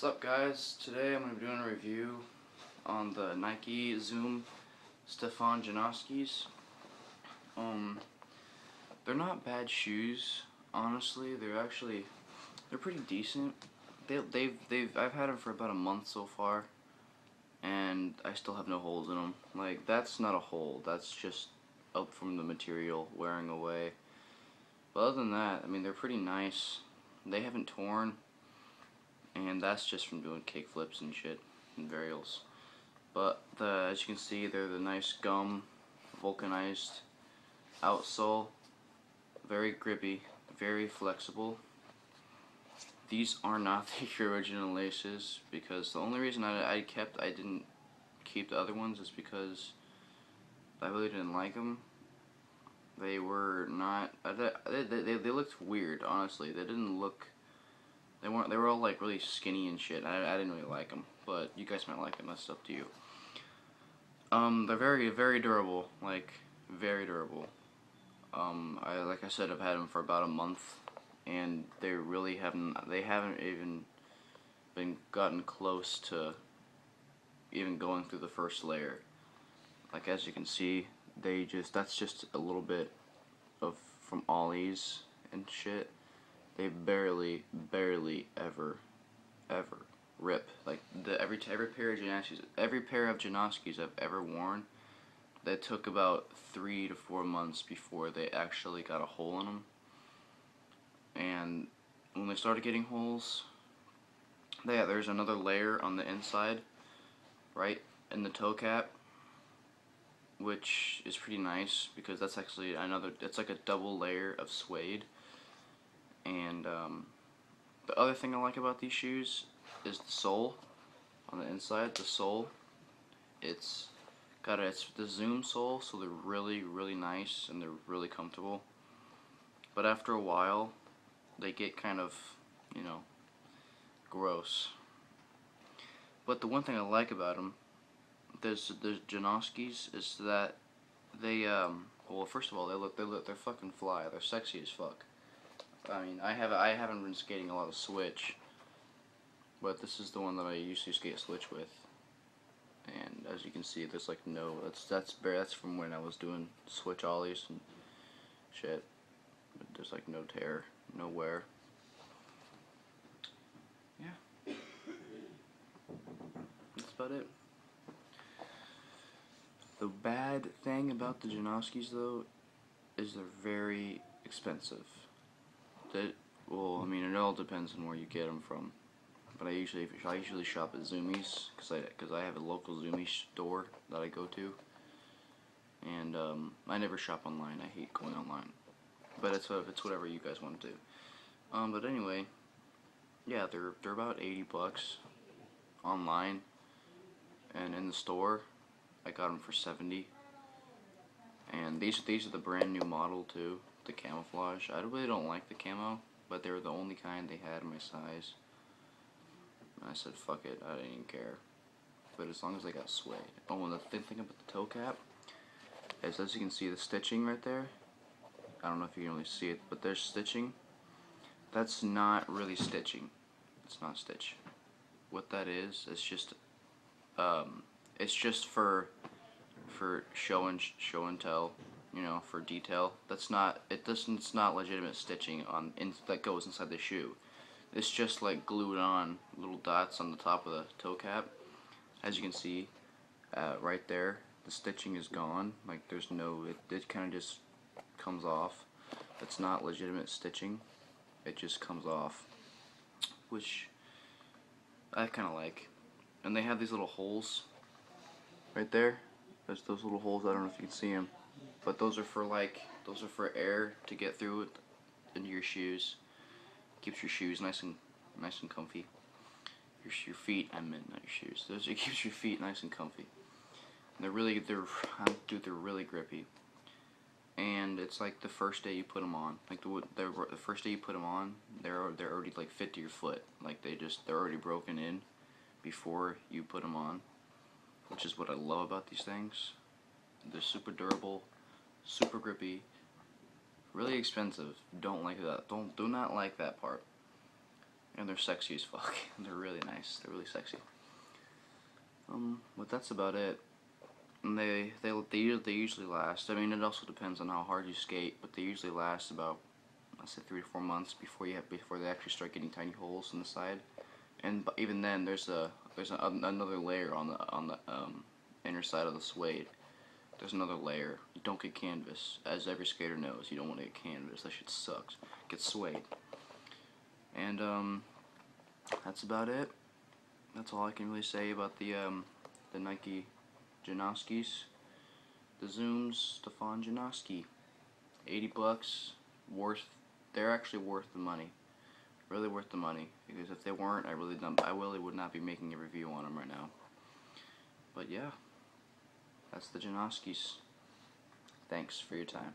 What's up, guys? Today I'm going to be doing a review on the Nike Zoom Stefan Jonoskis. They're not bad shoes, honestly. They're pretty decent. I've had them for about a month so far, and I still have no holes in them. Like, that's not a hole. That's just up from the material wearing away. But other than that, I mean, they're pretty nice. They haven't torn. And that's just from doing kick flips and shit and varials. But as you can see, they're the nice gum, vulcanized outsole, very grippy, very flexible. These are not the original laces, because the only reason I didn't keep the other ones is because I really didn't like them. They were not, they looked weird, honestly. They didn't look. They were all like really skinny and shit. I didn't really like them, but you guys might like them. That's up to you. They're very durable, like very durable. Like I said, I've had them for about a month, and they haven't even been gotten close to even going through the first layer. Like, as you can see, that's just a little bit of from ollies and shit. They barely ever rip. Like, every pair of Jonoskis I've ever worn, that took about 3 to 4 months before they actually got a hole in them. And when they started getting holes, there's another layer on the inside, right in the toe cap, which is pretty nice because that's actually it's like a double layer of suede. And the other thing I like about these shoes is the sole on the inside. The sole, it's the Zoom sole, so they're really nice and they're really comfortable. But after a while, they get kind of, gross. But the one thing I like about them, the Jonoskis, is that they well, first of all, they're fucking fly. They're sexy as fuck. I mean, I haven't been skating a lot of switch, but this is the one that I usually skate switch with. And as you can see, there's like that's from when I was doing switch ollies and shit. But there's like no tear, no wear. Yeah, that's about it. The bad thing about the Jonoskis, though, is they're very expensive. Well, I mean, it all depends on where you get them from. But I usually shop at Zoomies because I have a local Zoomies store that I go to, and I never shop online. I hate going online, but it's whatever you guys want to do. But anyway, yeah, they're about $80 online, and in the store, I got them for $70. And these are the brand new model too. The camouflage. I really don't like the camo, but they were the only kind they had in my size. And I said, fuck it, I didn't even care. But as long as they got suede. Oh, and the thing about the toe cap is, as you can see, the stitching right there. I don't know if you can really see it, but there's stitching. That's not really stitching. It's not stitch. What that is just it's just for show and tell. For detail. It's not legitimate stitching that goes inside the shoe. It's just like glued on little dots on the top of the toe cap. As you can see, right there, the stitching is gone. Like, there's no, it kind of just comes off. It's not legitimate stitching. It just comes off, which I kind of like. And they have these little holes right there. There's those little holes. I don't know if you can see them. But those are for air to get through it into your shoes. Keeps your shoes nice and comfy. Your feet, I meant, not your shoes. It keeps your feet nice and comfy. And they're really grippy. And it's like the first day you put them on. Like the first day you put them on, they're already like fit to your foot. Like they're already broken in before you put them on, which is what I love about these things. They're super durable, super grippy, really expensive. Don't like that. Do not like that part. and they're sexy as fuck. They're really nice. They're really sexy. But that's about it. And they usually last. I mean, it also depends on how hard you skate, but they usually last about, let's say, 3 to 4 months before they actually start getting tiny holes in the side. And even then, there's another layer on the inner side of the suede. There's another layer. You don't get canvas, as every skater knows. You don't want to get canvas. That shit sucks. Get suede. And that's about it. That's all I can really say about the Nike Jonoskis. The Zooms, Stefan Jonoski. $80, they're actually worth the money. Really worth the money, because if they weren't, I really would not be making a review on them right now. But yeah, that's the Jonoskis. Thanks for your time.